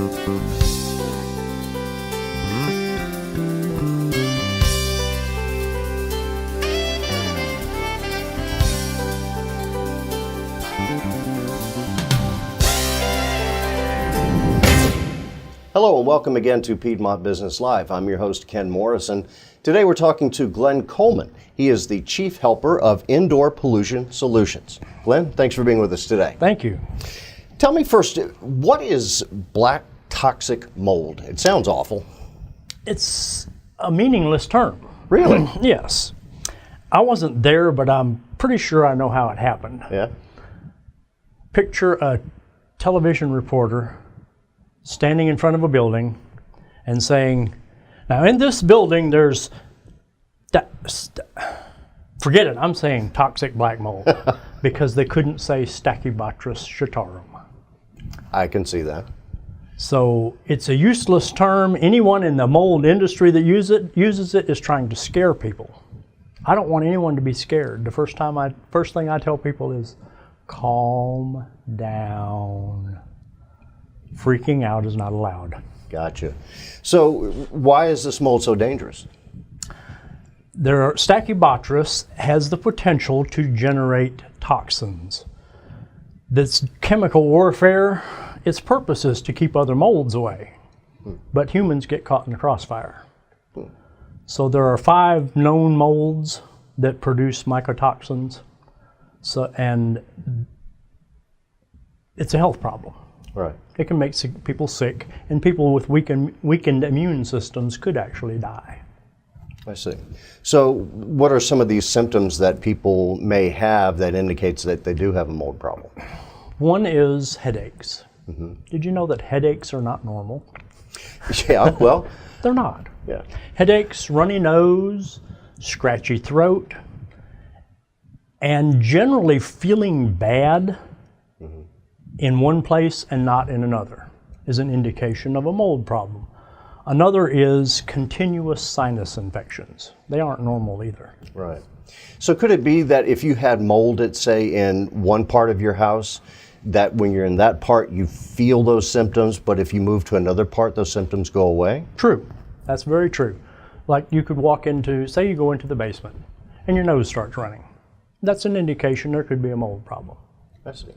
Hello and welcome again to Piedmont Business Live. I'm your host, Ken Morrison. Today we're talking to Glen Coleman. He is the Chief Helper of Indoor Pollution Solutions. Glen, thanks for being with us today. Thank you. Tell me first, what is black toxic mold? It sounds awful. It's a meaningless term. Really? Yes. I wasn't there, but I'm pretty sure I know how it happened. Yeah? Picture a television reporter standing in front of a building and saying, now in this building there's, forget it, I'm saying toxic black mold, because they couldn't say Stachybotrys shatarum. I can see that. So it's a useless term. Anyone in the mold industry that uses it is trying to scare people. I don't want anyone to be scared. The first thing I tell people is, calm down. Freaking out is not allowed. Gotcha. So why is this mold so dangerous? Stachybotrys has the potential to generate toxins. This chemical warfare, its purpose is to keep other molds away, but humans get caught in the crossfire. So there are 5 known molds that produce mycotoxins, and it's a health problem. Right. It can make people sick, and people with weakened immune systems could actually die. I see. So what are some of these symptoms that people may have that indicates that they do have a mold problem? One is headaches. Mm-hmm. Did you know that headaches are not normal? Yeah, well. They're not. Yeah. Headaches, runny nose, scratchy throat, and generally feeling bad in one place and not in another is an indication of a mold problem. Another is continuous sinus infections. They aren't normal either. Right. So could it be that if you had mold, let's say, in one part of your house, that when you're in that part you feel those symptoms, but if you move to another part, those symptoms go away? True. That's very true. Like you could walk into, say you go into the basement and your nose starts running. That's an indication there could be a mold problem. I see.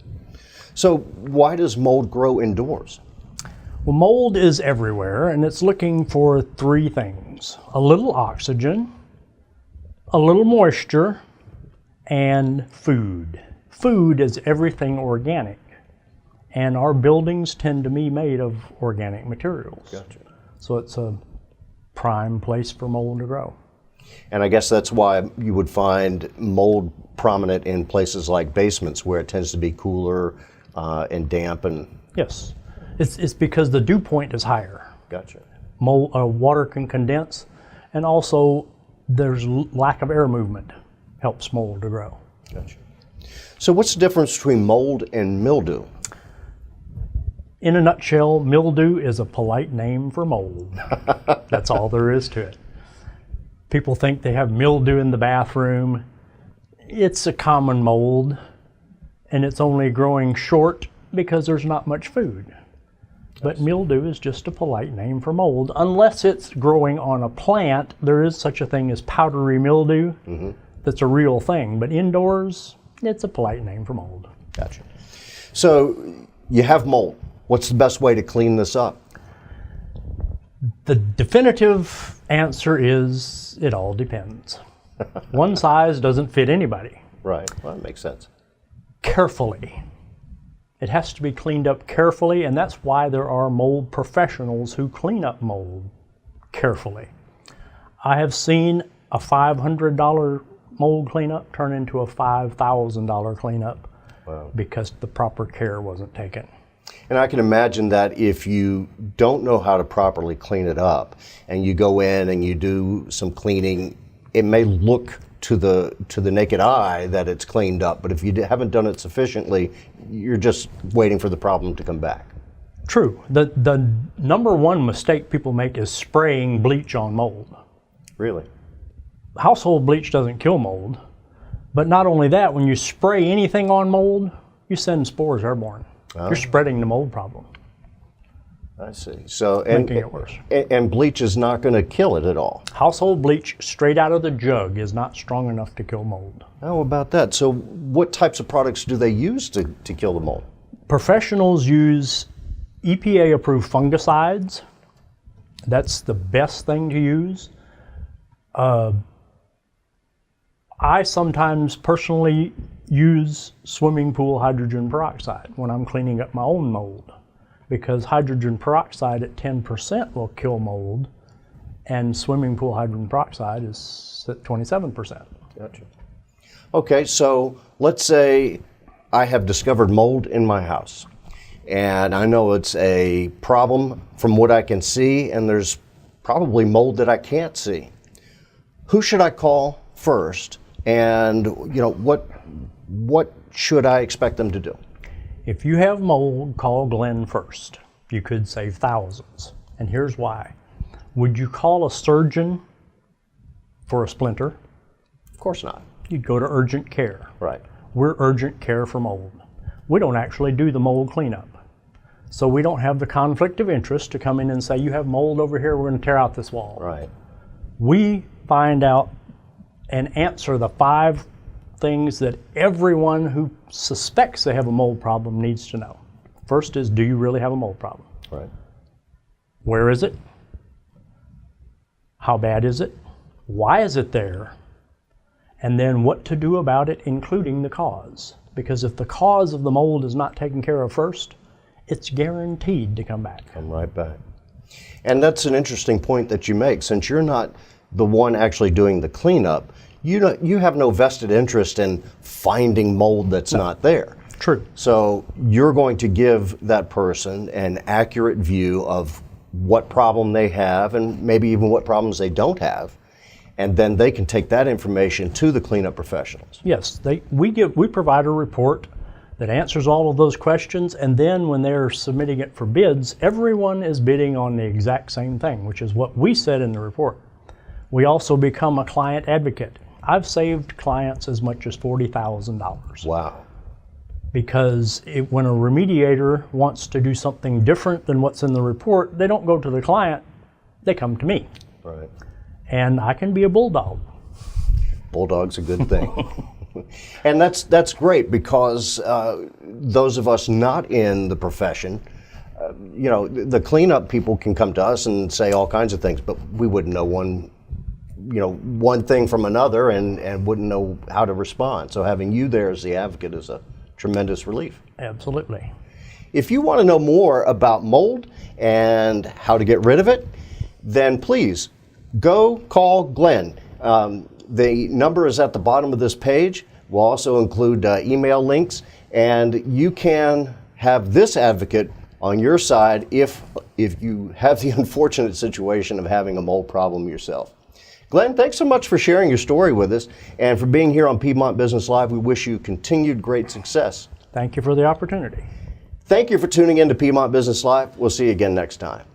So why does mold grow indoors? Well, mold is everywhere, and it's looking for 3 things: a little oxygen, a little moisture, and food. Food is everything organic, and our buildings tend to be made of organic materials. Gotcha. So it's a prime place for mold to grow. And I guess that's why you would find mold prominent in places like basements, where it tends to be cooler and damp. And yes, it's because the dew point is higher. Gotcha. Water can condense, and also there's lack of air movement helps mold to grow. Gotcha. So what's the difference between mold and mildew? In a nutshell, mildew is a polite name for mold. That's all there is to it. People think they have mildew in the bathroom. It's a common mold, and it's only growing short because there's not much food. But mildew is just a polite name for mold. Unless it's growing on a plant, there is such a thing as powdery mildew. Mm-hmm. That's a real thing. But indoors, it's a polite name for mold. Gotcha. So you have mold. What's the best way to clean this up? The definitive answer is it all depends. One size doesn't fit anybody. Right. Well, that makes sense. Carefully. It has to be cleaned up carefully, and that's why there are mold professionals who clean up mold carefully. I have seen a $500 mold cleanup turn into a $5,000 cleanup. Wow. Because the proper care wasn't taken. And I can imagine that if you don't know how to properly clean it up and you go in and you do some cleaning, it may look to the naked eye that it's cleaned up, but if you haven't done it sufficiently, you're just waiting for the problem to come back. True. The number one mistake people make is spraying bleach on mold. Really? Household bleach doesn't kill mold, but not only that, when you spray anything on mold, you send spores airborne. Oh. You're spreading the mold problem. I see. So, making it worse. And bleach is not going to kill it at all. Household bleach straight out of the jug is not strong enough to kill mold. How about that? So what types of products do they use to kill the mold? Professionals use EPA-approved fungicides. That's the best thing to use. I sometimes personally use swimming pool hydrogen peroxide when I'm cleaning up my own mold, because hydrogen peroxide at 10% will kill mold, and swimming pool hydrogen peroxide is at 27%. Gotcha. Okay, so let's say I have discovered mold in my house, and I know it's a problem from what I can see, and there's probably mold that I can't see. Who should I call first, and what should I expect them to do? If you have mold, call Glen first. You could save thousands, and here's why. Would you call a surgeon for a splinter? Of course not. You'd go to urgent care. Right. We're urgent care for mold. We don't actually do the mold cleanup. So we don't have the conflict of interest to come in and say, you have mold over here, we're going to tear out this wall. Right. We find out and answer the 5 things that everyone who suspects they have a mold problem needs to know. First is, do you really have a mold problem? Right. Where is it? How bad is it? Why is it there? And then what to do about it, including the cause. Because if the cause of the mold is not taken care of first, it's guaranteed to come back. Come right back. And that's an interesting point that you make. Since you're not the one actually doing the cleanup, you have no vested interest in finding mold that's not there. True. So you're going to give that person an accurate view of what problem they have and maybe even what problems they don't have. And then they can take that information to the cleanup professionals. Yes, we provide a report that answers all of those questions, and then when they're submitting it for bids, everyone is bidding on the exact same thing, which is what we said in the report. We also become a client advocate. I've saved clients as much as $40,000. Wow. Because when a remediator wants to do something different than what's in the report, they don't go to the client, they come to me. Right. And I can be a bulldog. Bulldog's a good thing. And that's great, because those of us not in the profession, the cleanup people can come to us and say all kinds of things, but we wouldn't know one thing from another and wouldn't know how to respond. So having you there as the advocate is a tremendous relief. Absolutely. If you want to know more about mold and how to get rid of it, then please go call Glen. The number is at the bottom of this page. We'll also include email links, and you can have this advocate on your side if you have the unfortunate situation of having a mold problem yourself. Glen, thanks so much for sharing your story with us and for being here on Piedmont Business Live. We wish you continued great success. Thank you for the opportunity. Thank you for tuning in to Piedmont Business Live. We'll see you again next time.